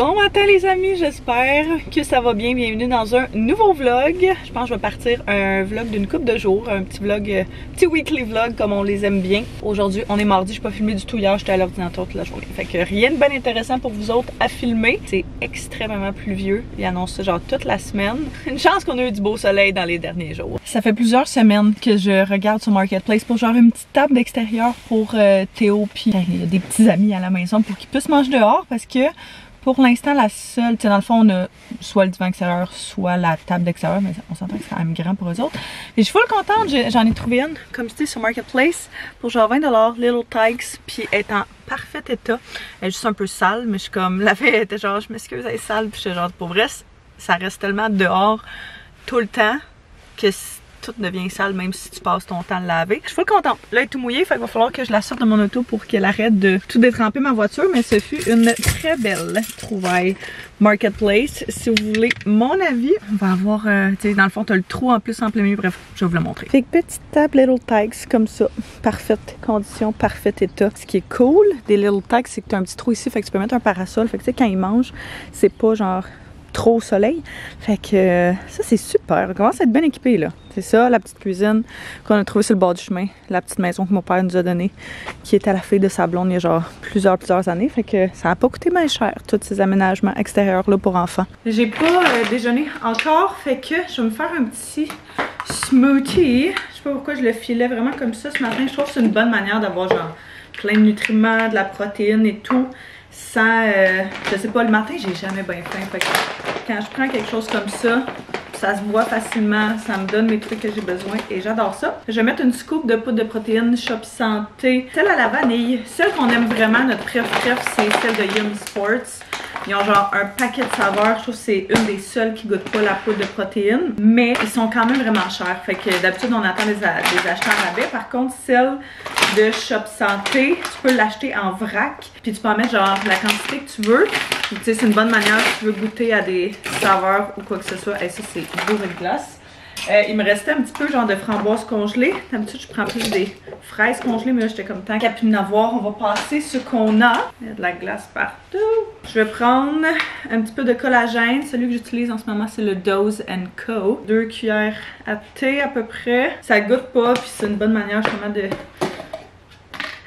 Bon matin les amis, j'espère que ça va bien. Bienvenue dans un nouveau vlog. Je pense que je vais partir un vlog d'une couple de jours, un petit vlog, petit weekly vlog comme on les aime bien. Aujourd'hui, on est mardi, je n'ai pas filmé du tout hier, j'étais à l'ordinateur toute la journée. Fait que rien de bien intéressant pour vous autres à filmer. C'est extrêmement pluvieux, ils annoncent ça genre toute la semaine. Une chance qu'on a eu du beau soleil dans les derniers jours. Ça fait plusieurs semaines que je regarde sur Marketplace pour genre une petite table d'extérieur pour Théo, puis il y a des petits amis à la maison pour qu'ils puissent manger dehors parce que pour l'instant, la seule, tu sais, dans le fond, on a soit le divan extérieur, soit la table d'extérieur, mais on s'entend que c'est quand même grand pour eux autres. Et je suis full contente, j'en ai trouvé une, comme tu dis, sur Marketplace, pour genre 20 $, Little Tykes, puis elle est en parfait état. Elle est juste un peu sale, mais je suis comme, la fille était genre, je m'excuse, elle est sale, puis je suis genre, pour vrai, ça reste tellement dehors tout le temps que tout devient sale même si tu passes ton temps à le laver. Je suis full contente. Là, elle est tout mouillée, fait qu'il va falloir que je la sorte de mon auto pour qu'elle arrête de tout détremper ma voiture, mais ce fut une très belle trouvaille Marketplace. Si vous voulez mon avis, on va avoir, tu sais, dans le fond, t'as le trou en plus en plein milieu, bref, je vais vous le montrer. Fait que petite table Little Tykes comme ça, parfaite condition, parfait état. Ce qui est cool des Little Tykes, c'est que t'as un petit trou ici, fait que tu peux mettre un parasol, fait que tu sais, quand ils mangent, c'est pas genre trop au soleil. Fait que ça c'est super. On commence à être bien équipé là. C'est ça, la petite cuisine qu'on a trouvée sur le bord du chemin. La petite maison que mon père nous a donnée, qui était à la fille de sa blonde il y a genre plusieurs années. Fait que ça n'a pas coûté bien cher, tous ces aménagements extérieurs là pour enfants. J'ai pas déjeuné encore, fait que je vais me faire un petit smoothie. Je sais pas pourquoi je le filais vraiment comme ça ce matin. Je trouve que c'est une bonne manière d'avoir genre plein de nutriments, de la protéine et tout. Sans, je sais pas, le matin j'ai jamais bien faim, fait que quand je prends quelque chose comme ça se boit facilement, ça me donne mes trucs que j'ai besoin et j'adore ça. Je vais mettre une scoop de poudre de protéines Shop Santé, celle à la vanille. Celle qu'on aime vraiment, notre préf, c'est celle de Yum Sports. Ils ont genre un paquet de saveurs, je trouve que c'est une des seules qui goûte pas la poudre de protéines, mais ils sont quand même vraiment chers, fait que d'habitude on attend des acheteurs à rabais. Par contre, celle de Shop Santé, tu peux l'acheter en vrac, puis tu peux en mettre genre la quantité que tu veux. Tu sais, c'est une bonne manière si tu veux goûter à des saveurs ou quoi que ce soit. Et ça, c'est bourré de glace. Il me restait un petit peu genre de framboises congelées. D'habitude, je prends plus des fraises congelées, mais là, j'étais comme tant qu'à plus en avoir, on va passer ce qu'on a. Il y a de la glace partout. Je vais prendre un petit peu de collagène. Celui que j'utilise en ce moment, c'est le Dose & Co. 2 cuillères à thé à peu près. Ça goûte pas, puis c'est une bonne manière justement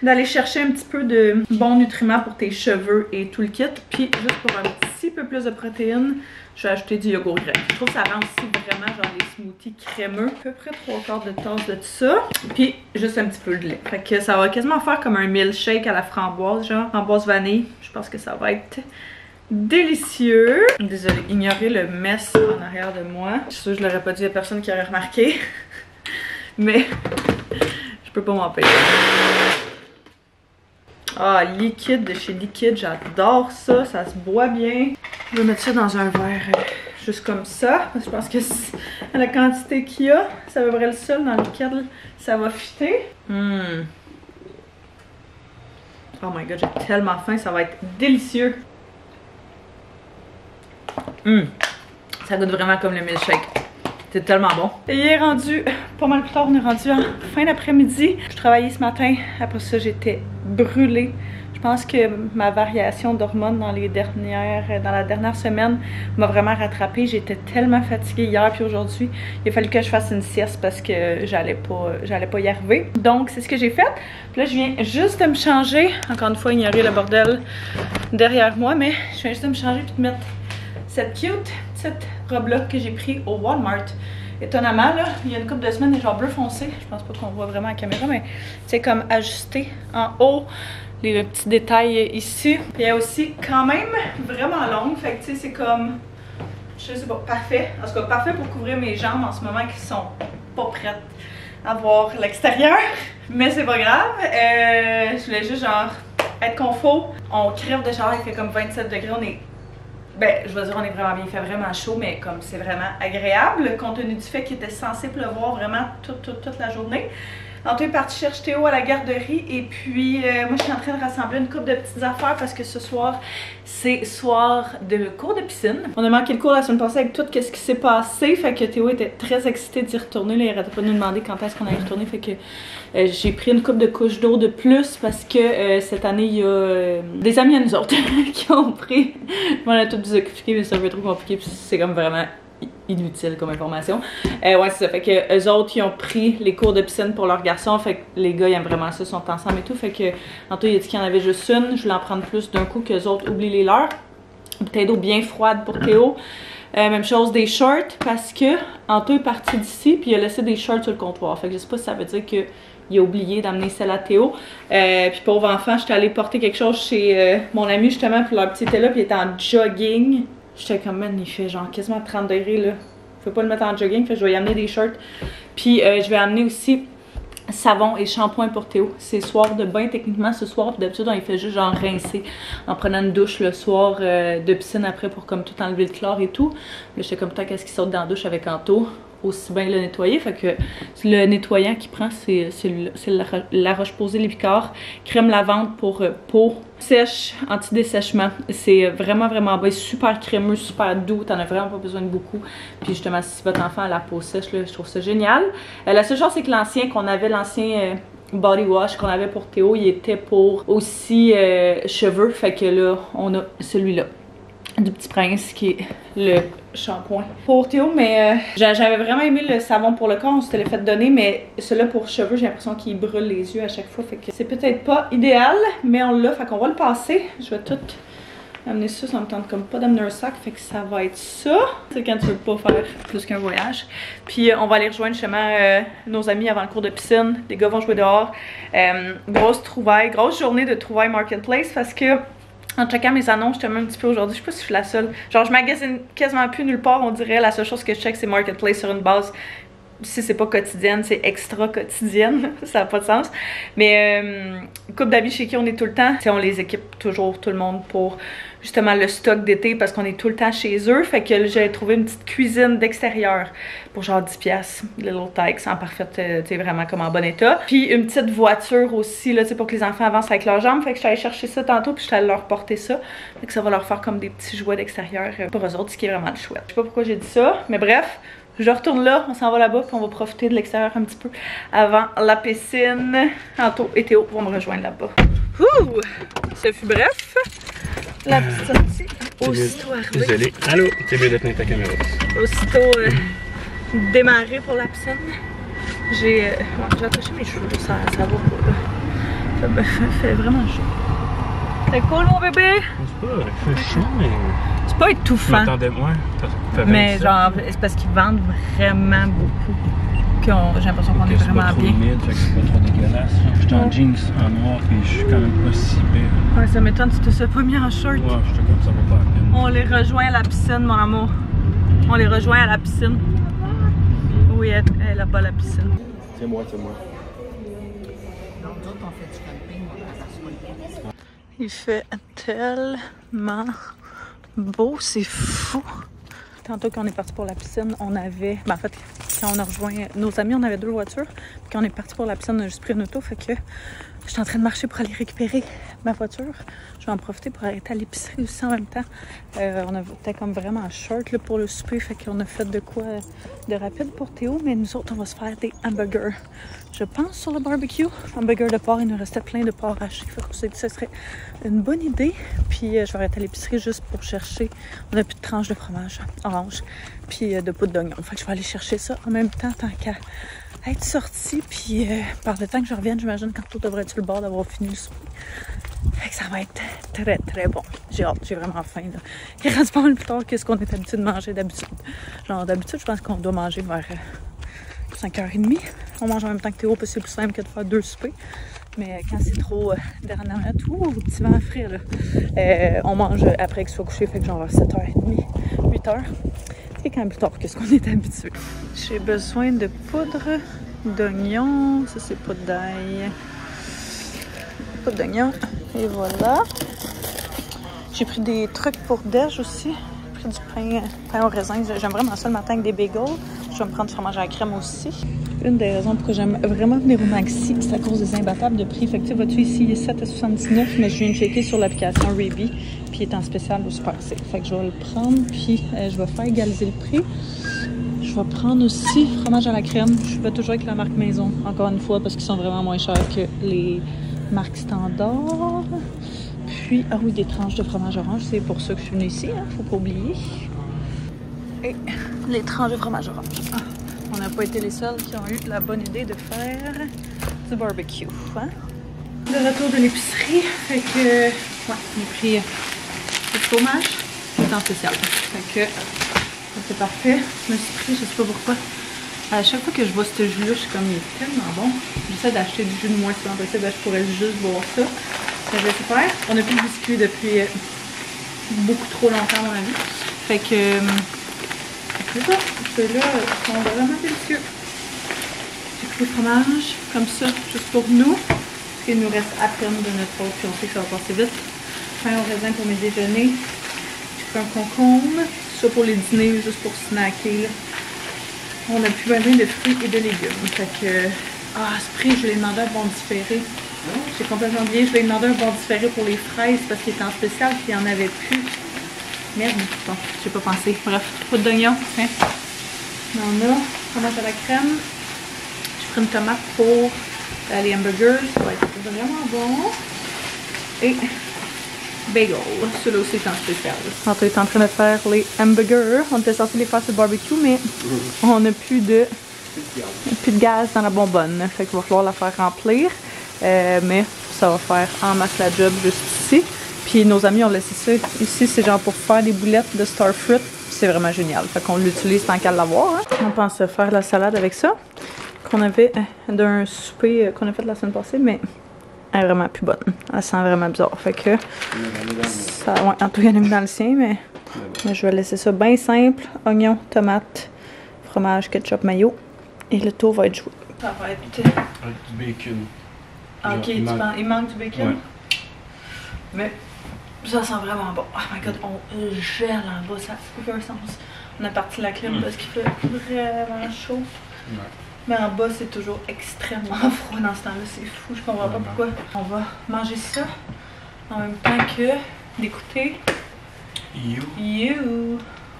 d'aller chercher un petit peu de bons nutriments pour tes cheveux et tout le kit. Puis juste pour un petit peu plus de protéines, je vais ajouter du yogourt grec. Je trouve que ça rend aussi vraiment genre les smoothies crémeux. À peu près 3/4 de tasse de tout ça. Puis juste un petit peu de lait. Fait que ça va quasiment faire comme un milkshake à la framboise, genre framboise vanille. Je pense que ça va être délicieux. Désolée, ignorez le mess en arrière de moi. Je suis sûre que je l'aurais pas dit à personne qui aurait remarqué. Mais je peux pas m'empêcher. Ah, liquide de chez Liquide, j'adore ça, ça se boit bien. Je vais mettre ça dans un verre juste comme ça, parce que je pense que la quantité qu'il y a, c'est à peu près le seul dans lequel ça va fitter. Oh my god, j'ai tellement faim, ça va être délicieux. Ça goûte vraiment comme le milkshake. C'est tellement bon. Et il est rendu pas mal plus tard, on est rendu en fin d'après-midi. Je travaillais ce matin, après ça j'étais brûlée. Je pense que ma variation d'hormones dans la dernière semaine m'a vraiment rattrapée. J'étais tellement fatiguée hier puis aujourd'hui. Il a fallu que je fasse une sieste parce que j'allais pas y arriver. Donc c'est ce que j'ai fait. Puis là je viens juste de me changer. Encore une fois, ignorer le bordel derrière moi, mais je viens juste de me changer puis de mettre cette cute petite robe-là que j'ai pris au Walmart. Étonnamment, là, il y a une couple de semaines, elle est genre bleu foncé. Je pense pas qu'on voit vraiment à la caméra, mais c'est comme ajusté en haut, les petits détails ici. Puis elle est aussi quand même vraiment longue, fait que tu sais, c'est comme, je sais pas, parfait. En tout cas, parfait pour couvrir mes jambes en ce moment qui sont pas prêtes à voir l'extérieur. Mais c'est pas grave. Je voulais juste genre être confort. On crève de chaleur, il fait comme 27 degrés, on est... Ben, je veux dire, on est vraiment bien, il fait vraiment chaud, mais comme c'est vraiment agréable, compte tenu du fait qu'il était censé pleuvoir vraiment toute la journée. Anto est parti chercher Théo à la garderie et puis moi je suis en train de rassembler une couple de petites affaires parce que ce soir c'est soir de cours de piscine. On a manqué le cours la semaine passée avec tout ce qui s'est passé, fait que Théo était très excité d'y retourner. Là, il arrêtait pas de nous demander quand est-ce qu'on allait retourner, fait que j'ai pris une couple de couches d'eau de plus parce que cette année il y a des amis à nous autres qui ont pris. On a tout expliqué mais c'est un peu trop compliqué puis c'est comme vraiment inutile comme information. Ouais, c'est ça. Fait que eux autres, ils ont pris les cours de piscine pour leurs garçons. Fait que les gars, ils aiment vraiment ça, ils sont ensemble et tout. Fait que Anto, il a dit qu'il y en avait juste une. Je voulais en prendre plus d'un coup qu'eux autres oublient les leurs. Une bouteille d'eau bien froide pour Théo. Même chose des shorts parce que Anto est parti d'ici puis il a laissé des shorts sur le comptoir. Fait que je sais pas si ça veut dire que il a oublié d'amener celle à Théo. Puis pauvre enfant, j'étais allée porter quelque chose chez mon ami justement, puis leur petit était là, puis il était en jogging. J'étais comme, man, il fait genre quasiment 30 degrés là. Je peux pas le mettre en jogging, fait que je vais y amener des shorts. Puis je vais amener aussi savon et shampoing pour Théo. C'est soir de bain techniquement ce soir. Puis d'habitude, on il fait juste genre rincer en prenant une douche le soir de piscine après pour comme tout enlever le chlore et tout. Là, j'étais comme, tant qu'est-ce qu'il saute dans la douche avec Anto, aussi bien le nettoyer. Fait que le nettoyant qu'il prend, c'est la Roche-Posay Lépicard. Crème lavande pour peau sèche, anti-dessèchement. C'est vraiment bon. Super crémeux, super doux. T'en as vraiment pas besoin de beaucoup. Puis justement, si votre enfant a la peau sèche, là, je trouve ça génial. La seule chose, c'est que l'ancien qu'on avait, l'ancien body wash qu'on avait pour Théo, il était pour aussi cheveux. Fait que là, on a celui-là du Petit Prince qui est le shampoing pour Théo, mais j'avais vraiment aimé le savon pour le corps, on s'était fait donner, mais celui-là pour cheveux, j'ai l'impression qu'il brûle les yeux à chaque fois, fait que c'est peut-être pas idéal, mais on l'a, fait qu'on va le passer. Je vais tout amener ça me tente comme pas d'amener un sac, fait que ça va être ça. C'est quand tu veux pas faire plus qu'un voyage. Puis on va aller rejoindre justement nos amis avant le cours de piscine, les gars vont jouer dehors. Grosse trouvaille, grosse journée de trouvaille Marketplace parce que en checkant mes annonces, je te mets un petit peu aujourd'hui, je sais pas si je suis la seule. Genre, je magasine quasiment plus nulle part, on dirait. La seule chose que je check, c'est Marketplace sur une base. Si c'est pas quotidienne, c'est extra quotidienne. Ça n'a pas de sens. Mais couple d'amis chez qui on est tout le temps, on les équipe toujours, tout le monde, pour justement le stock d'été parce qu'on est tout le temps chez eux. Fait que j'ai trouvé une petite cuisine d'extérieur pour genre 10$. Little Tykes en parfaite, tu sais, vraiment comme en bon état. Puis une petite voiture aussi, là, tu sais, pour que les enfants avancent avec leurs jambes. Fait que je suis allée chercher ça tantôt, puis je suis allée leur porter ça. Fait que ça va leur faire comme des petits jouets d'extérieur pour eux autres, ce qui est vraiment chouette. Je sais pas pourquoi j'ai dit ça, mais bref. Je retourne là, on s'en va là-bas, puis on va profiter de l'extérieur un petit peu avant la piscine. Anto et Théo vont me rejoindre là-bas. Ouh! Ce fut bref. La petite sortie. Aussitôt arrivée. Désolé. Allô? C'est mieux de tenir ta caméra. Aussitôt démarré pour la piscine. J'ai attaché mes cheveux, ça va pas. Ça me fait vraiment chaud. C'est cool mon bébé? C'est pas, il fait chaud, mais... C'est pas étouffant. Je m'attendais moins. Mais genre, c'est parce qu'ils vendent vraiment beaucoup. J'ai l'impression qu'on est vraiment bien. C'est pas trop humide, fait que c'est pas trop dégueulasse. Je suis en jeans, en noir, puis je suis quand même pas si pire. Ouais, ça m'étonne, tu te sois pas mis en short. Ouais, j'étais comme ça, va pas à peine. On les rejoint à la piscine, mon amour. On les rejoint à la piscine. Oui, elle a pas la piscine. C'est moi, c'est moi. Il fait tellement beau, c'est fou. Tantôt qu'on est parti pour la piscine, on avait... Ben en fait, quand on a rejoint nos amis, on avait 2 voitures. Puis quand on est parti pour la piscine, on a juste pris une auto. Fait que je suis en train de marcher pour aller récupérer ma voiture. Je vais en profiter pour arrêter à l'épicerie aussi en même temps. On était comme vraiment short là, pour le souper. Fait qu'on a fait de quoi de rapide pour Théo. Mais nous autres, on va se faire des hamburgers. Je pense sur le barbecue. Hamburger de porc, il nous restait plein de porc haché. Fait qu'on s'est dit que ce serait une bonne idée. Puis je vais arrêter à l'épicerie juste pour chercher. On a plus de tranches de fromage orange. Puis de poudre d'oignon. Fait que je vais aller chercher ça en même temps tant qu'à être sortie. Puis par le temps que je revienne, j'imagine qu'Anto devrait être sur le bord d'avoir fini le souper. Fait que ça va être très très bon. J'ai hâte, j'ai vraiment faim là. Il reste pas mal plus tard que ce qu'on est habitué de manger d'habitude. Genre d'habitude, je pense qu'on doit manger vers 5h30. On mange en même temps que Théo parce que c'est plus simple que de faire 2 soupers. Mais quand c'est trop dernière minute, petit vent frais là. On mange après qu'il soit couché, fait que genre vers 7h30, 8h. C'est quand même plus tard que ce qu'on est habitué. J'ai besoin de poudre d'oignon. Ça c'est poudre d'ail. Poudre d'oignon. Et voilà. J'ai pris des trucs pour déj aussi. J'ai pris fait du pain au raisin. J'aime vraiment ça le matin avec des bagels. Je vais me prendre du fromage à la crème aussi. Une des raisons pourquoi j'aime vraiment venir au Maxi, c'est à cause des imbattables de prix. Fait que tu vois-tu ici, il est 7,79 $, mais je viens de checker sur l'application Reebee, puis il est en spécial au Super C. Fait que je vais le prendre, puis je vais faire égaliser le prix. Je vais prendre aussi fromage à la crème. Je vais toujours avec la marque Maison, encore une fois, parce qu'ils sont vraiment moins chers que les marques standards. Puis, ah oui, des tranches de fromage orange, c'est pour ça que je suis venue ici, hein, faut pas oublier. Et les tranches de fromage orange. Ah, on n'a pas été les seuls qui ont eu la bonne idée de faire du barbecue. Hein? Le retour de l'épicerie, fait que, ouais, j'ai pris du fromage, c'est en spécial. Fait que, c'est parfait. Je me suis pris, je sais pas pourquoi. À chaque fois que je bois ce jus-là, je suis comme, il est tellement bon. J'essaie d'acheter du jus de moins souvent possible, je pourrais juste boire ça. Ça va être super. On n'a plus de biscuits depuis beaucoup trop longtemps, à mon avis. Fait que, c'est ça. Ceux-là sont vraiment délicieux. J'ai pris le fromage, comme ça, juste pour nous. Il nous reste à peine de notre autre, puis on sait que ça va passer vite. Pain au raisin pour mes déjeuners. J'ai pris un concombre. Ça pour les dîners, juste pour snacker. Là. On a plus besoin de fruits et de légumes. Fait que, à ce prix, je lui ai demandé un bon différé. J'ai complètement oublié, je lui ai demandé un bon différé pour les fraises parce qu'il était en spécial et il n'y en avait plus. Merde, bon, j'ai pas pensé. Bref, poudre d'oignon, hein. On a fromage à la crème. J'ai pris une tomate pour les hamburgers. Ça va être vraiment bon. Et bagel, celui-là aussi est en spécial. On est en train de faire les hamburgers. On était censé les faire sur le barbecue, mais on n'a plus de gaz dans la bonbonne. Fait qu'il va falloir la faire remplir. Mais ça va faire en masse la job juste ici. Puis nos amis ont laissé ça ici, c'est genre pour faire des boulettes de starfruit. C'est vraiment génial. Fait qu'on l'utilise tant qu'à l'avoir. Hein. On pense faire la salade avec ça. Qu'on avait d'un souper qu'on a fait la semaine passée, mais elle est vraiment plus bonne. Elle sent vraiment bizarre. Fait que ça, ouais, en tout cas, elle est mis dans le sien, mais je vais laisser ça bien simple. Oignon, tomate, fromage, ketchup, mayo. Et le tour va être joué. Ça va être avec du bacon. Ok, tu penses, il manque du bacon? Ouais. Mais ça sent vraiment bon. Oh my god, on gèle en bas, ça n'a aucun sens. On a parti la clim parce qu'il fait vraiment chaud. Ouais. Mais en bas, c'est toujours extrêmement froid dans ce temps-là. C'est fou, je comprends pas pourquoi. On va manger ça en même temps que d'écouter You.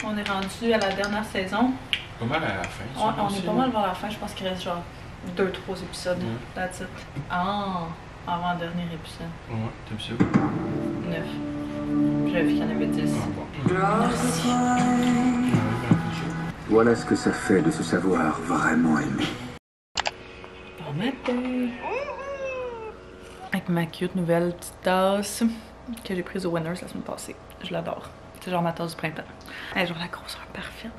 On est rendu à la dernière saison. Pas mal à la fin. Ouais, on est pas mal vers la fin. Je pense qu'il reste genre 2-3 épisodes. That's it. Ah, avant-dernier épisode. Ouais, t'as vu ça? 9. J'avais vu qu'il y en avait 10. Ah, bon. Merci. Voilà ce que ça fait de se savoir vraiment aimé. Bon matin! Avec ma cute nouvelle petite tasse que j'ai prise au Winners la semaine passée. Je l'adore. C'est genre ma tasse du printemps. Elle a genre la grosseur parfaite.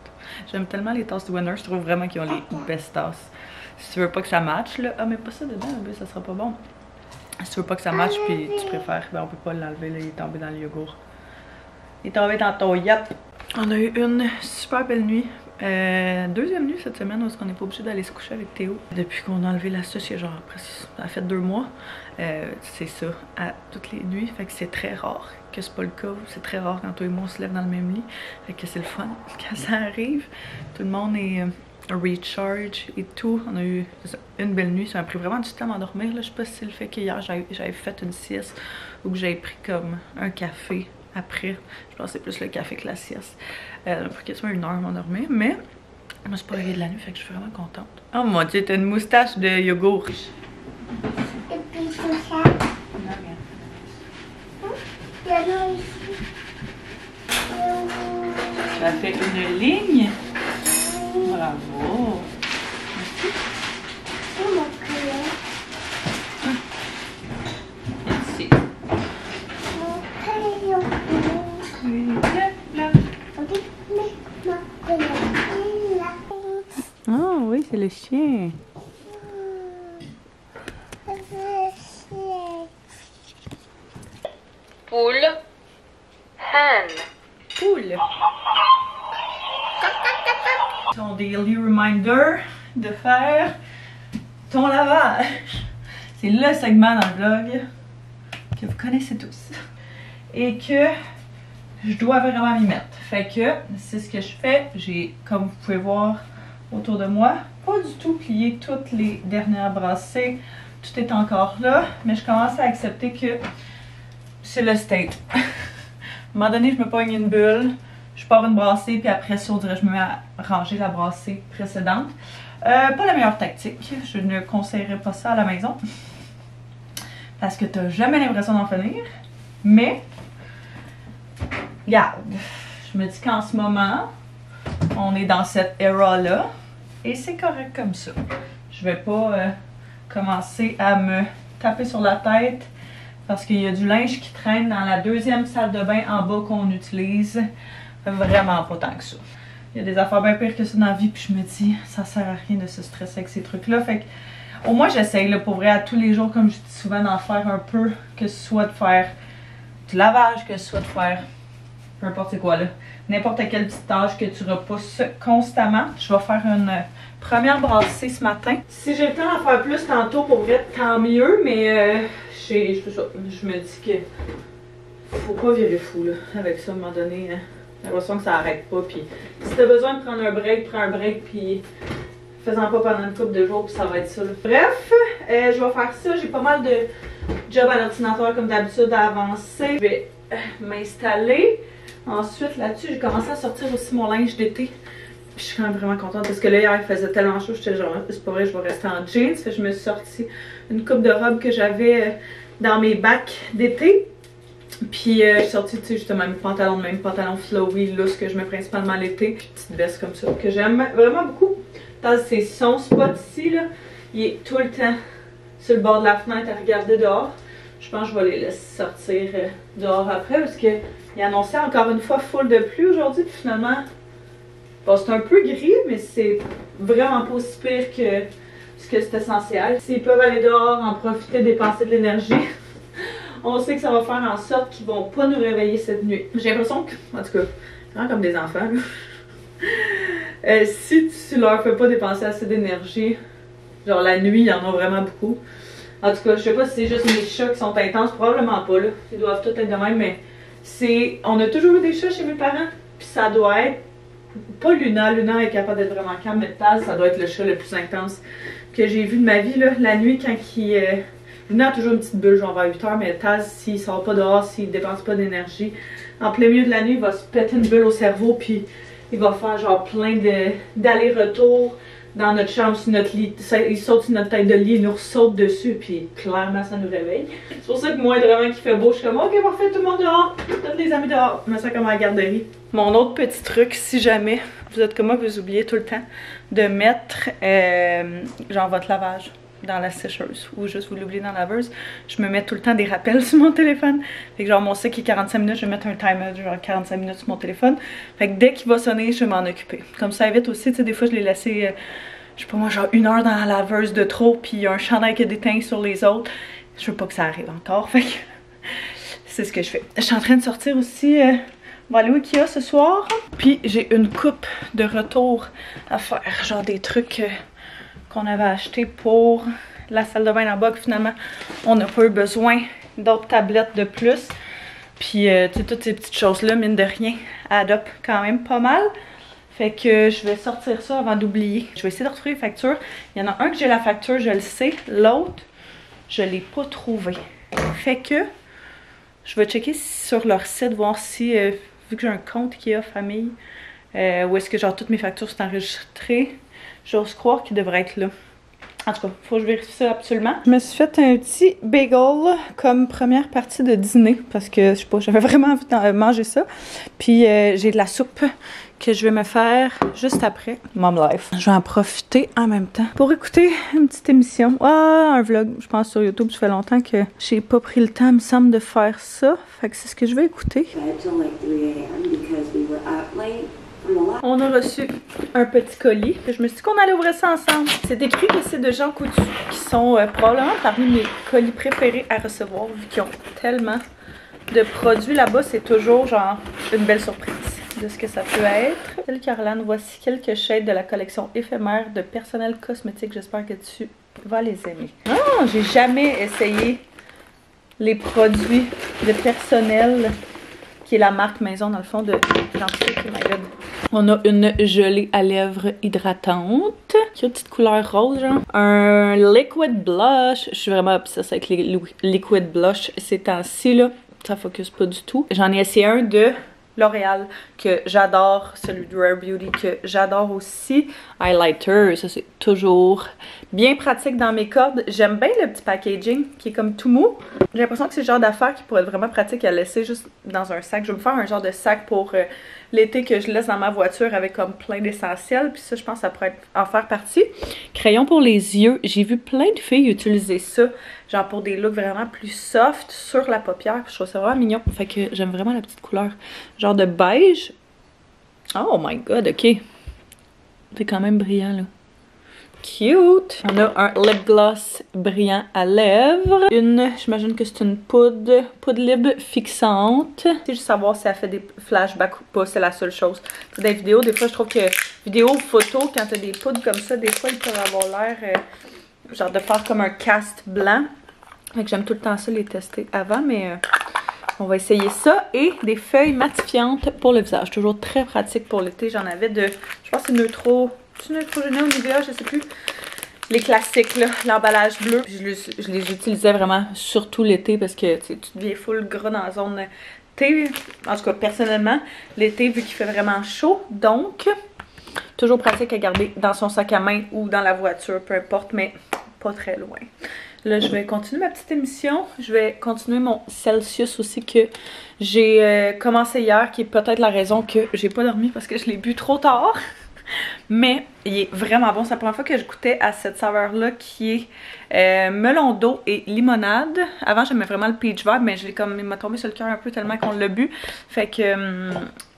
J'aime tellement les tasses du Winners. Je trouve vraiment qu'ils ont les best tasses. Si tu veux pas que ça matche, là. Ah, mais pas ça dedans, là, ça sera pas bon. Si tu veux pas que ça matche, puis tu préfères, ben on peut pas l'enlever, là. Il est tombé dans le yogourt. Il est tombé dans ton yap. On a eu une super belle nuit. Deuxième nuit cette semaine où on n'est pas obligé d'aller se coucher avec Théo. Depuis qu'on a enlevé la souche, il y a genre presque, ça a fait 2 mois. C'est ça, à toutes les nuits. Fait que c'est très rare que c'est pas le cas. C'est très rare quand toi et moi on se lève dans le même lit. Fait que c'est le fun quand ça arrive. Tout le monde est recharge et tout. On a eu une belle nuit. Ça m'a pris vraiment du temps à m'endormir. Je sais pas si c'est le fait qu'hier j'avais fait une sieste ou que j'avais pris comme un café. Après, je pense que c'est plus le café que la sieste. Pour quasiment 1 heure à m'endormir, mais je me suis pas réveillée de la nuit, fait que je suis vraiment contente. Oh mon dieu, t'as une moustache de yogourt. Tu as fait une ligne? Bravo. Merci. Oh oui, c'est le chien. Poule. Hen. Poule. Ton daily reminder de faire ton lavage. C'est le segment dans le vlog que vous connaissez tous. Et que je dois vraiment m'y mettre. Fait que c'est ce que je fais. J'ai, comme vous pouvez voir autour de moi, pas du tout plié toutes les dernières brassées. Tout est encore là, mais je commence à accepter que c'est le state. À un moment donné, je me pogne une bulle, je pars une brassée, puis après ça, on dirait que je me mets à ranger la brassée précédente. Pas la meilleure tactique. Je ne conseillerais pas ça à la maison. Parce que t'as jamais l'impression d'en finir. Mais, regarde, je me dis qu'en ce moment, on est dans cette era-là. Et c'est correct comme ça. Je vais pas commencer à me taper sur la tête. Parce qu'il y a du linge qui traîne dans la deuxième salle de bain en bas qu'on utilise. Vraiment pas tant que ça. Il y a des affaires bien pires que ça dans la vie, puis je me dis, ça sert à rien de se stresser avec ces trucs-là. Fait que, au moins, j'essaye, là, pour vrai, à tous les jours, comme je dis souvent, d'en faire un peu, que ce soit de faire du lavage, que ce soit de faire peu importe c'est quoi, là. N'importe quelle petite tâche que tu repousses constamment. Je vais faire une première brassée ce matin. Si j'ai le temps d'en faire plus tantôt, pour vrai, tant mieux, mais je me dis que faut pas virer fou, là, avec ça, à un moment donné. Hein. J'ai l'impression que ça arrête pas, puis si t'as besoin de prendre un break, prends un break, puis faisant pas pendant une couple de jours, puis ça va être ça. Là. Bref, je vais faire ça, j'ai pas mal de jobs à l'ordinateur comme d'habitude à avancer. Je vais m'installer. Ensuite, là-dessus, j'ai commencé à sortir aussi mon linge d'été. Je suis quand même vraiment contente parce que là, hier, il faisait tellement chaud, j'étais genre, c'est pas vrai, je vais rester en jeans. Fait que je me suis sorti une coupe de robes que j'avais dans mes bacs d'été. Puis j'ai sorti, tu sais, justement mes pantalons, même pantalon flowy, loose que je mets principalement l'été. Puis petite veste comme ça que j'aime vraiment beaucoup. Dans son spot ici, là, il est tout le temps sur le bord de la fenêtre à regarder dehors. Je pense que je vais les laisser sortir dehors après parce qu'il annonçait encore une fois full de pluie aujourd'hui. Puis finalement, bon, c'est un peu gris, mais c'est vraiment pas aussi pire que ce que c'est essentiel. S'ils peuvent aller dehors, en profiter, dépenser de l'énergie. On sait que ça va faire en sorte qu'ils vont pas nous réveiller cette nuit. J'ai l'impression que, en tout cas, vraiment comme des enfants, si tu leur fais pas dépenser assez d'énergie, genre la nuit, il y en a vraiment beaucoup. En tout cas, je sais pas si c'est juste mes chats qui sont intenses, probablement pas, là. Ils doivent tous être de même, mais c'est... On a toujours eu des chats chez mes parents, puis ça doit être... Pas Luna, Luna est capable d'être vraiment calme, mais Taz, ça doit être le chat le plus intense que j'ai vu de ma vie, là. La nuit, quand il... Luna a toujours une petite bulle, genre vers 8 h, mais Taz, s'il sort pas dehors, s'il dépense pas d'énergie, en plein milieu de la nuit, il va se péter une bulle au cerveau, puis il va faire genre plein d'allers-retours dans notre chambre, sur notre lit. Il saute sur notre tête de lit, il nous ressaute dessus, puis clairement, ça nous réveille. C'est pour ça que moi, vraiment, qu'il fait beau, je suis comme, ok, parfait, tout le monde dehors, tous les amis dehors. Je me sens comme à la garderie. Mon autre petit truc, si jamais vous êtes comme moi, vous oubliez tout le temps de mettre, genre, votre lavage dans la sécheuse ou juste vous l'oubliez dans la laveuse, je me mets tout le temps des rappels sur mon téléphone. Fait que genre mon cycle est 45 minutes, je vais mettre un timer genre 45 minutes sur mon téléphone. Fait que dès qu'il va sonner, je vais m'en occuper. Comme ça évite aussi, tu sais, des fois je l'ai laissé, je sais pas moi, genre 1 heure dans la laveuse de trop, puis il y a un chandail qui a déteint sur les autres. Je veux pas que ça arrive encore, fait que c'est ce que je fais. Je suis en train de sortir aussi, on va aller au Ikea ce soir. Puis j'ai une coupe de retour à faire, genre des trucs... qu'on avait acheté pour la salle de bain en bas, que finalement on n'a pas eu besoin d'autres tablettes de plus. Puis tu sais, toutes ces petites choses là, mine de rien, add up quand même pas mal. Fait que je vais sortir ça avant d'oublier. Je vais essayer de retrouver les factures. Il y en a un que j'ai la facture, je le sais. L'autre, je l'ai pas trouvé. Fait que je vais checker sur leur site, voir si, vu que j'ai un compte Ikea famille, où est-ce que genre toutes mes factures sont enregistrées. J'ose croire qu'il devrait être là. En tout cas, faut que je vérifie ça absolument. Je me suis fait un petit bagel comme première partie de dîner parce que, je sais pas, j'avais vraiment envie de manger ça. Puis j'ai de la soupe que je vais me faire juste après Mom Life. Je vais en profiter en même temps pour écouter une petite émission. Ah, un vlog, je pense, sur YouTube. Ça fait longtemps que j'ai pas pris le temps, me semble, de faire ça. Fait que c'est ce que je vais écouter. On a reçu un petit colis. Je me suis dit qu'on allait ouvrir ça ensemble. C'est écrit que c'est de Jean Coutu, qui sont probablement parmi mes colis préférés à recevoir, vu qu'ils ont tellement de produits là-bas. C'est toujours genre une belle surprise de ce que ça peut être. Salut Caroline, voici quelques shades de la collection éphémère de personnel cosmétique. J'espère que tu vas les aimer. Ah, j'ai jamais essayé les produits de personnel qui est la marque maison dans le fond de dentifrice. Oh my god. On a une gelée à lèvres hydratante, qui a une petite couleur rose, genre. Un liquid blush. Je suis vraiment obsesse avec les liquid blush ces temps-ci, là. Ça focus pas du tout. J'en ai essayé un de L'Oréal que j'adore, celui de Rare Beauty que j'adore aussi. Highlighter, ça c'est toujours bien pratique dans mes cordes. J'aime bien le petit packaging qui est comme tout mou. J'ai l'impression que c'est le genre d'affaire qui pourrait être vraiment pratique à laisser juste dans un sac. Je vais me faire un genre de sac pour l'été que je laisse dans ma voiture avec comme plein d'essentiels. Puis ça, je pense que ça pourrait en faire partie. Crayon pour les yeux. J'ai vu plein de filles utiliser ça, genre pour des looks vraiment plus soft sur la paupière. Puis je trouve ça vraiment mignon. Fait que j'aime vraiment la petite couleur. Genre de beige. Oh my god, ok. C'est quand même brillant là. Cute! On a un lip gloss brillant à lèvres. J'imagine que c'est une poudre lib fixante. C'est juste savoir si elle fait des flashbacks ou pas, c'est la seule chose. Dans les vidéos, des fois je trouve que vidéo ou photo, quand t'as des poudres comme ça, des fois ils peuvent avoir l'air genre de faire comme un cast blanc. Fait que j'aime tout le temps ça, les tester avant, mais on va essayer ça. Et des feuilles matifiantes pour le visage. Toujours très pratique pour l'été. J'en avais de, je pense que c'est Neutrogena ou Nivea, je sais plus. Les classiques, là, l'emballage bleu. Je les utilisais vraiment surtout l'été parce que tu deviens full gras dans la zone T. En tout cas, personnellement, l'été, vu qu'il fait vraiment chaud. Donc, toujours pratique à garder dans son sac à main ou dans la voiture, peu importe, mais pas très loin. Là, je vais continuer ma petite émission. Je vais continuer mon Celsius aussi que j'ai commencé hier, qui est peut-être la raison que j'ai pas dormi parce que je l'ai bu trop tard. Mais il est vraiment bon. C'est la première fois que je goûtais à cette saveur-là qui est melon d'eau et limonade. Avant, j'aimais vraiment le peach vibe, mais il m'a tombé sur le cœur un peu tellement qu'on l'a bu. Fait que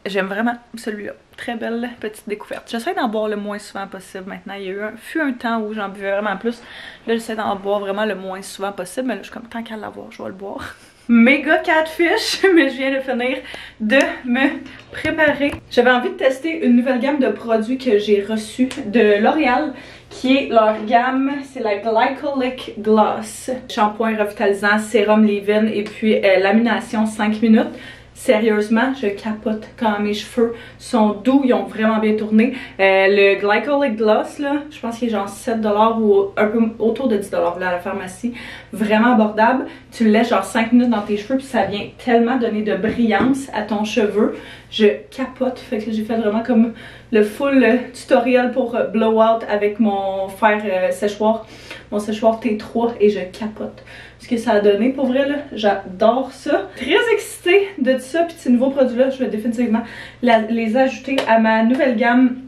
j'aime vraiment celui-là. Très belle petite découverte. J'essaie d'en boire le moins souvent possible maintenant. Il y a fut un temps où j'en buvais vraiment plus. Là, j'essaie d'en boire vraiment le moins souvent possible. Mais là, je suis comme, tant qu'à l'avoir, je vais le boire. Méga catfish, mais je viens de finir de me préparer. J'avais envie de tester une nouvelle gamme de produits que j'ai reçus de L'Oréal, qui est leur gamme, c'est la Glycolic Gloss. Shampoing revitalisant, sérum leave-in et puis lamination 5 minutes. Sérieusement, je capote quand mes cheveux sont doux, ils ont vraiment bien tourné. Le Glycolic Gloss, là, je pense qu'il est genre 7$ ou un peu autour de 10$ là, à la pharmacie. Vraiment abordable. Tu le laisses genre 5 minutes dans tes cheveux puis ça vient tellement donner de brillance à ton cheveu. Je capote. Fait que j'ai fait vraiment comme le full tutoriel pour blowout avec mon fer séchoir. Mon séchoir T3 et je capote ce que ça a donné. Pour vrai, là, j'adore ça. Très excitée de ça. Puis ces nouveaux produits-là, je vais définitivement les ajouter à ma nouvelle gamme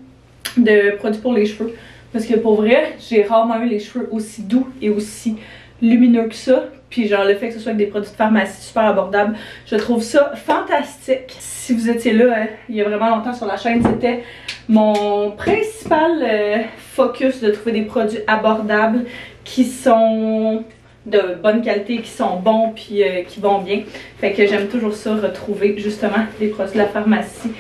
de produits pour les cheveux. Parce que pour vrai, j'ai rarement eu les cheveux aussi doux et aussi lumineux que ça. Puis genre le fait que ce soit avec des produits de pharmacie super abordables, je trouve ça fantastique. Si vous étiez là il y a vraiment longtemps sur la chaîne, c'était mon principal focus de trouver des produits abordables qui sont de bonne qualité, qui sont bons puis qui vont bien. Fait que j'aime toujours ça, retrouver justement des produits de la pharmacie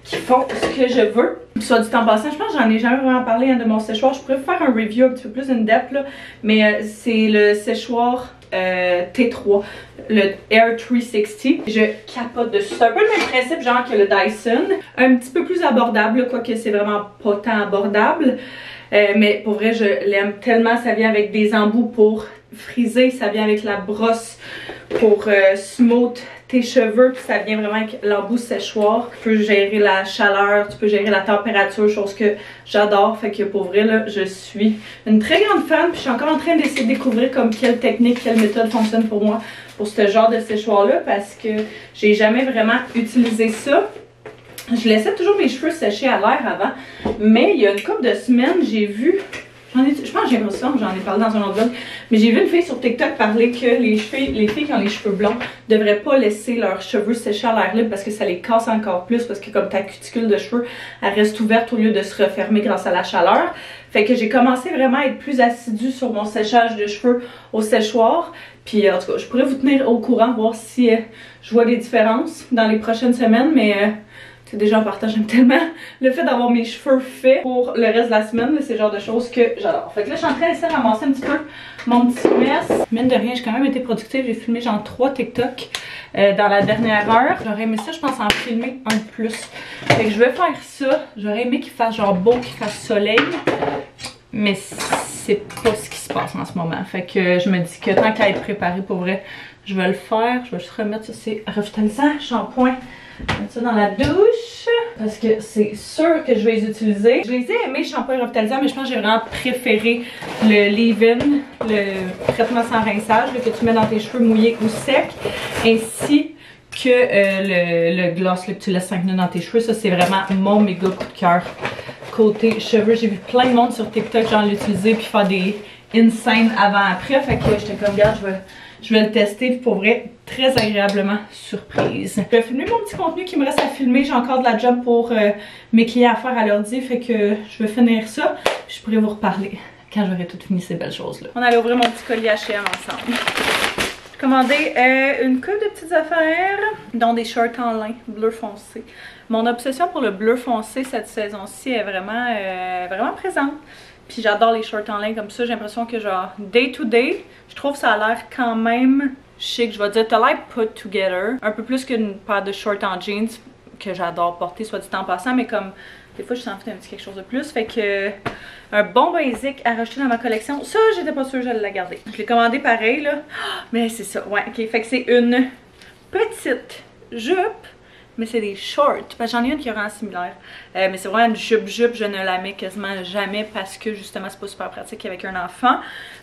qui font ce que je veux. Soit du temps passant, je pense que j'en ai jamais vraiment parlé de mon séchoir. Je pourrais vous faire un review un petit peu plus in-depth là, mais c'est le séchoir T3, le Air 360. Je capote dessus. C'est un peu le même principe genre que le Dyson. Un petit peu plus abordable, quoique c'est vraiment pas tant abordable. Mais pour vrai, je l'aime tellement. Ça vient avec des embouts pour friser, ça vient avec la brosse pour smooth tes cheveux, puis ça vient vraiment avec l'embout séchoir. Tu peux gérer la chaleur, tu peux gérer la température, chose que j'adore. Fait que pour vrai, là, je suis une très grande fan, puis je suis encore en train d'essayer de découvrir comme quelle technique, quelle méthode fonctionne pour moi pour ce genre de séchoir-là, parce que j'ai jamais vraiment utilisé ça. Je laissais toujours mes cheveux sécher à l'air avant, mais il y a une couple de semaines, j'ai vu, je pense que j'ai reçu ça, j'en ai parlé dans un autre vlog, mais j'ai vu une fille sur TikTok parler que les filles qui ont les cheveux blonds devraient pas laisser leurs cheveux sécher à l'air libre parce que ça les casse encore plus, parce que comme ta cuticule de cheveux, elle reste ouverte au lieu de se refermer grâce à la chaleur. Fait que j'ai commencé vraiment à être plus assidue sur mon séchage de cheveux au séchoir. Puis en tout cas, je pourrais vous tenir au courant, voir si je vois des différences dans les prochaines semaines, mais C'est déjà en partage, j'aime tellement le fait d'avoir mes cheveux faits pour le reste de la semaine. C'est le genre de choses que j'adore. Fait que là, je suis en train d'essayer de ramasser un petit peu mon petit mess. Mine de rien, j'ai quand même été productive. J'ai filmé genre 3 TikTok dans la dernière heure. J'aurais aimé ça, je pense, en filmer un de plus. Fait que je vais faire ça. J'aurais aimé qu'il fasse genre beau, qu'il fasse soleil. Mais c'est pas ce qui se passe en ce moment. Fait que je me dis que tant qu'à être préparée pour vrai, je vais le faire. Je vais juste remettre ça, c'est revitalisant, shampoing. Mettre ça dans la douche parce que c'est sûr que je vais les utiliser. Je les ai aimés, shampoing revitalisant, mais je pense que j'ai vraiment préféré le leave-in, le traitement sans rinçage, que tu mets dans tes cheveux mouillés ou secs, ainsi que le gloss que tu laisses 5 minutes dans tes cheveux. Ça, c'est vraiment mon méga coup de cœur côté cheveux. J'ai vu plein de monde sur TikTok genre l'utiliser puis faire des insane avant-après. Fait que j'étais comme, regarde, je vais le tester, pour vrai, très agréablement surprise. Je vais filmer mon petit contenu qui me reste à filmer. J'ai encore de la job pour mes clients à faire à l'ordi, fait que je vais finir ça. Puis je pourrai vous reparler quand j'aurai tout fini ces belles choses-là. On allait ouvrir mon petit collier H&M ensemble. J'ai commandé une couple de petites affaires, dont des shorts en lin bleu foncé. Mon obsession pour le bleu foncé cette saison-ci est vraiment présente. Puis j'adore les shorts en lin comme ça. J'ai l'impression que genre day to day, je trouve que ça a l'air quand même chic. Je vais dire, t'as l'air put together. Un peu plus qu'une paire de shorts en jeans que j'adore porter, soit du temps passant. Mais comme des fois, je sens un petit quelque chose de plus. Fait que un bon basic à rajouter dans ma collection. Ça, j'étais pas sûre que j'allais la garder. Je l'ai commandé pareil là. Mais c'est ça, ouais, ok. Fait que c'est une petite jupe. Mais c'est des shorts, parce que j'en ai une qui est vraiment similaire. Mais c'est vraiment une jupe, je ne la mets quasiment jamais parce que justement c'est pas super pratique avec un enfant.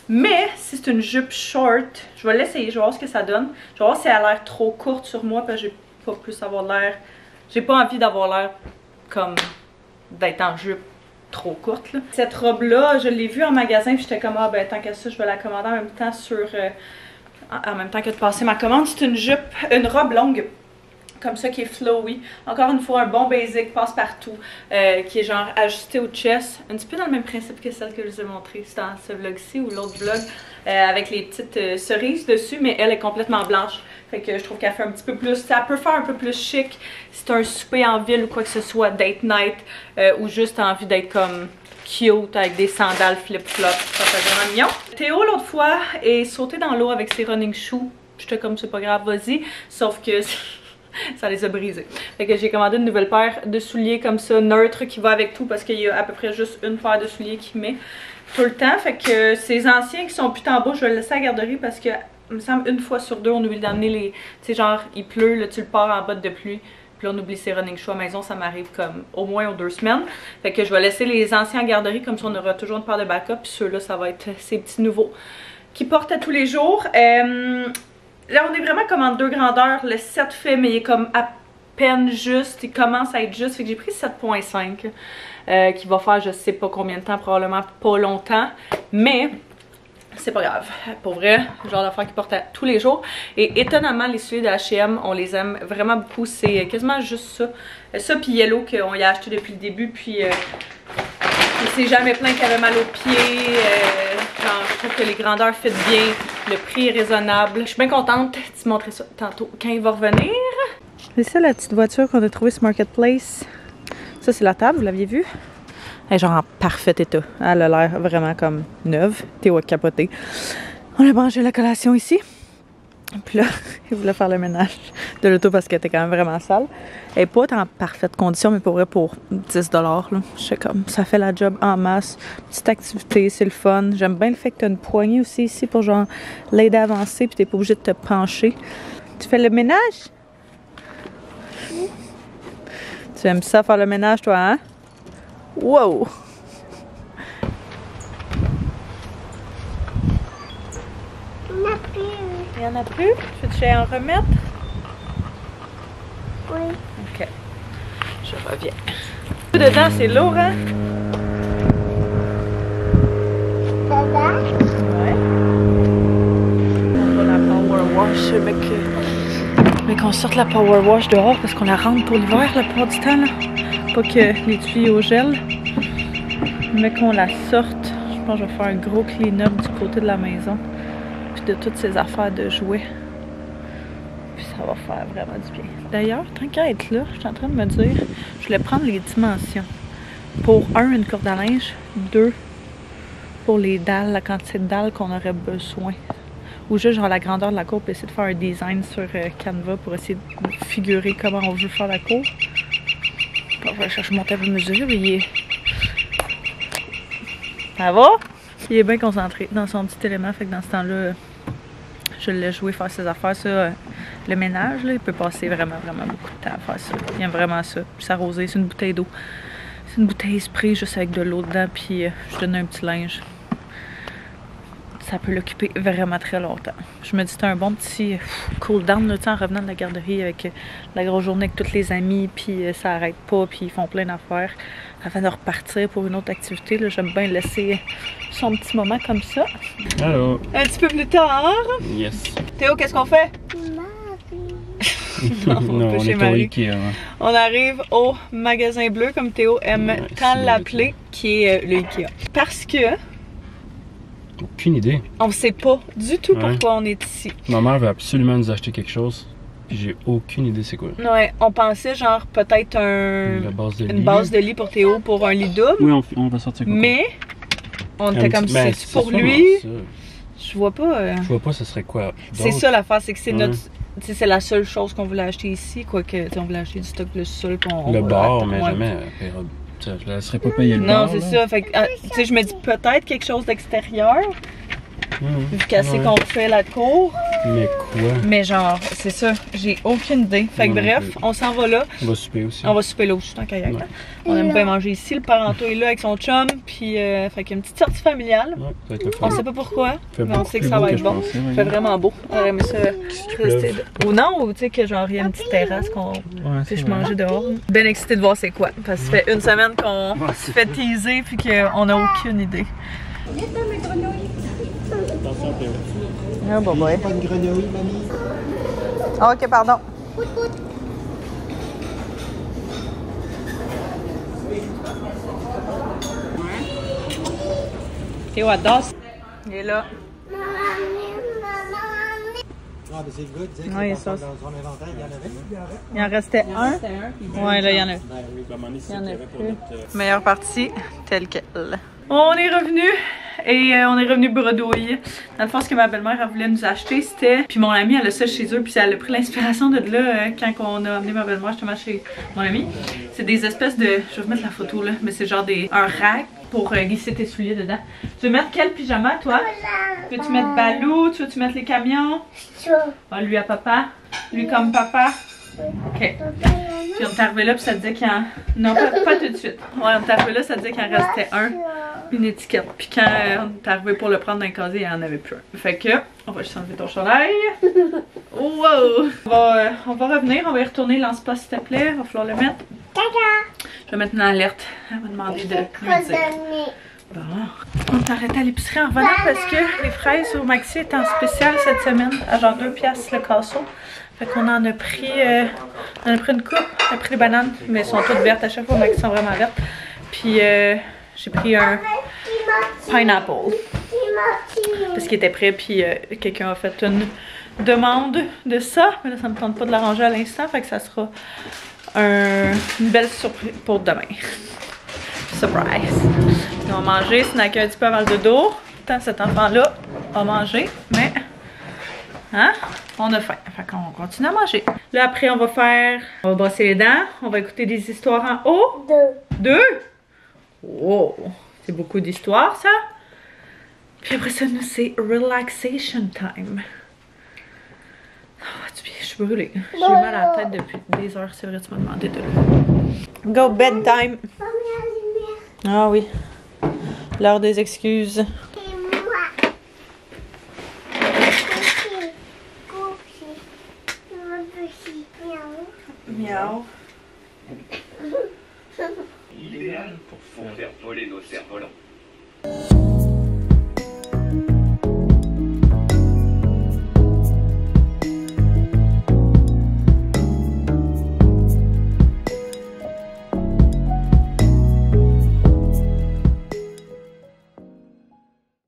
Mais si c'est une jupe short, je vais l'essayer, je vais voir ce que ça donne. Je vais voir si elle a l'air trop courte sur moi parce que j'ai pas plus avoir l'air... J'ai pas envie d'avoir l'air comme d'être en jupe trop courte là. Cette robe là, je l'ai vue en magasin puis j'étais comme ah ben tant qu'à ça je vais la commander en même temps en même temps que de passer ma commande. C'est une robe longue. Comme ça qui est flowy. Encore une fois, un bon basic passe-partout qui est genre ajusté au chest. Un petit peu dans le même principe que celle que je vous ai montrée dans ce vlog-ci ou l'autre vlog. Avec les petites cerises dessus, mais elle est complètement blanche. Fait que je trouve qu'elle fait un petit peu plus... Ça peut faire un peu plus chic si t'as un souper en ville ou quoi que ce soit, date night. Ou juste envie d'être comme cute avec des sandales flip-flop. Ça fait vraiment mignon. Théo, l'autre fois, est sauté dans l'eau avec ses running shoes. J'étais comme c'est pas grave, vas-y. Sauf que... ça les a brisés. Fait que j'ai commandé une nouvelle paire de souliers comme ça, neutre, qui va avec tout parce qu'il y a à peu près juste une paire de souliers qui met tout le temps. Fait que ces anciens qui sont plus en bas, je vais le laisser à la garderie parce que, il me semble, une fois sur deux, on oublie d'amener les... Tu sais, genre, il pleut, là, tu le pars en botte de pluie. Puis là, on oublie ses running shoes à la maison, ça m'arrive comme au moins aux 2 semaines. Fait que je vais laisser les anciens en garderie, comme ça on aura toujours une paire de backup. Puis ceux-là, ça va être ces petits nouveaux qui portent à tous les jours. Là, on est vraiment comme en 2 grandeurs. Le 7 fait, mais il est comme à peine juste. Il commence à être juste. Fait que j'ai pris 7.5 qui va faire je sais pas combien de temps, probablement pas longtemps. Mais c'est pas grave. Pour vrai, le genre d'affaires qui porte à tous les jours. Et étonnamment, les souliers de H&M, on les aime vraiment beaucoup. C'est quasiment juste ça. Ça puis Yellow qu'on y a acheté depuis le début. Puis il s'est jamais plaint qu'il avait mal aux pieds. Genre, je trouve que les grandeurs fit bien. Le prix est raisonnable. Je suis bien contente de te montrer ça tantôt quand il va revenir. C'est ça la petite voiture qu'on a trouvée sur Marketplace. Ça c'est la table, vous l'aviez vue? Elle est genre en parfait état. Elle a l'air vraiment comme neuve. Théo a capoté. On a mangé la collation ici. Puis là, il voulait faire le ménage de l'auto parce qu'elle était quand même vraiment sale. Elle n'est pas en parfaite condition, mais pour vrai, pour 10 $, là. Je sais comme, ça fait la job en masse. Petite activité, c'est le fun. J'aime bien le fait que tu as une poignée aussi ici pour genre l'aider à avancer, puis tu n'es pas obligé de te pencher. Tu fais le ménage? Tu aimes ça faire le ménage, toi, hein? Wow! Il n'y en a plus? Tu veux que j'aille en remettre? Oui. Ok. Je reviens. Dedans, c'est lourd, hein? Dedans? Ouais. On va la power wash, mais qu'on sorte la power wash dehors parce qu'on la rentre pour l'hiver la plupart du temps, là. Pas que les tuyaux gèlent, mais qu'on la sorte. Je pense que je vais faire un gros clean-up du côté de la maison. De toutes ces affaires de jouets. Puis ça Ça va faire vraiment du bien. D'ailleurs, tant qu'à être là, je suis en train de me dire, je voulais prendre les dimensions. Pour 1, une corde à linge, 2, pour les dalles, la quantité de dalles qu'on aurait besoin. Ou juste genre la grandeur de la cour, puis essayer de faire un design sur Canva pour essayer de figurer comment on veut faire la cour. Bon, je vais chercher mon tableau de mesure, mais il est... Ça va? Il est bien concentré dans son petit élément, fait que dans ce temps-là, je le laisse jouer, faire ses affaires. Ça, le ménage, là, il peut passer vraiment beaucoup de temps à faire ça. Il aime vraiment ça. Puis s'arroser, c'est une bouteille d'eau. C'est une bouteille spray juste avec de l'eau dedans, puis je donne un petit linge. Ça peut l'occuper vraiment très longtemps. Je me dis c'est un bon petit cool down là, en revenant de la garderie avec la grosse journée avec tous les amis, puis ça arrête pas, puis ils font plein d'affaires. Avant de repartir pour une autre activité, j'aime bien laisser son petit moment comme ça. Allô? Un petit peu plus tard. Yes. Théo, qu'est-ce qu'on fait? Non, on est au Ikea. Hein. On arrive au magasin bleu, comme Théo aime tant l'appeler, qui est le Ikea. Parce que... Aucune idée. On sait pas du tout pourquoi on est ici. Ma mère veut absolument nous acheter quelque chose, puis j'ai aucune idée c'est quoi. Ouais, on pensait genre peut-être une base de lit pour Théo pour un lit double. Oui, on va sortir quoi. Mais on était comme si c'est pour lui. Je vois pas. Je vois pas ce serait quoi. C'est ça l'affaire, c'est que c'est notre. C'est la seule chose qu'on voulait acheter ici, quoique on voulait acheter du stock le sol. Le bar, mais jamais. Je ne laisserais pas payer le bar. Non, c'est ça. Fait que, tu sais, je me dis peut-être quelque chose d'extérieur. Vu qu'elle sait qu'on fait la cour. Mais quoi? Mais genre, c'est ça. J'ai aucune idée. Fait que bref, on s'en va là. On va souper aussi. On va souper là aussi, tant qu'à y aller. On aime bien manger ici. Le parenteau est là avec son chum. Puis, fait qu'il y a une petite sortie familiale. Ouais, ça va être le fun. On sait pas pourquoi, mais on sait que plus ça va beau être bon. pensais, Il fait vraiment beau. On aurait aimé ça rester ou non, ou tu sais que genre il y a une petite terrasse qu'on puisse manger dehors. Ben excité de voir c'est quoi. Parce que ça fait une semaine qu'on se fait teaser puis qu'on n'a aucune idée. Attention, Théo. Ah bon, ouais. Pas une grenouille, mamie. Ok, pardon. Théo adore. Il est là. Ah, mais c'est le gars, disait Ouais, que ça. dans son inventaire, il y en avait. Il en restait un. Ouais, là, il y en a. Il y en a plus. Meilleure partie, telle quelle. On est revenu et on est revenu bredouille. Dans le fond, ce que ma belle-mère voulait nous acheter, c'était... Puis mon amie, elle a ça chez eux, puis elle a pris l'inspiration de là quand on a amené ma belle-mère justement chez mon amie. C'est des espèces de... Je vais vous mettre la photo là, mais c'est genre un rack pour glisser tes souliers dedans. Tu veux mettre quel pyjama, toi? Veux-tu mettre Balou? Tu veux-tu mettre les camions? Ah, lui à papa? Lui comme papa? Ok. Puis on est arrivé là, puis ça disait qu'il y en... Non, pas tout de suite. Ouais, on est arrivé là, ça disait qu'il en restait une étiquette. Puis quand on est arrivé pour le prendre dans le casier, il n'y en avait plus un. Fait que, on va juste enlever ton chandail. Wow! On va revenir, on va y retourner. Lance pas s'il te plaît, il va falloir le mettre. Je vais mettre une alerte. Elle va demander de lui dire. Bon. On est arrêté à l'épicerie en revenant parce que les fraises au Maxi étaient en spécial cette semaine, à genre 2$ le casseau. Fait qu'on en a pris, une coupe, on a pris des bananes, mais elles sont toutes vertes à chaque fois, Maxi sont vraiment vertes. Puis j'ai pris un pineapple, parce qu'il était prêt, puis quelqu'un a fait une demande de ça, mais là ça me tente pas de l'arranger à l'instant, fait que ça sera une belle surprise pour demain. Surprise! On va manger, snacker un petit peu avant le dodo. Tant cet enfant-là a mangé, mais hein? On a faim. Fait qu'on continue à manger. Là après on va brosser les dents, on va écouter des histoires en haut. 2? Wow! C'est beaucoup d'histoires ça. Puis après ça, nous c'est relaxation time. Oh, je suis brûlée. J'ai mal à la tête depuis des heures, c'est vrai, tu m'as demandé de le... Go bedtime! Ah oui. L'heure des excuses. Miaou. Idéal pour faire voler nos cerfs-volants.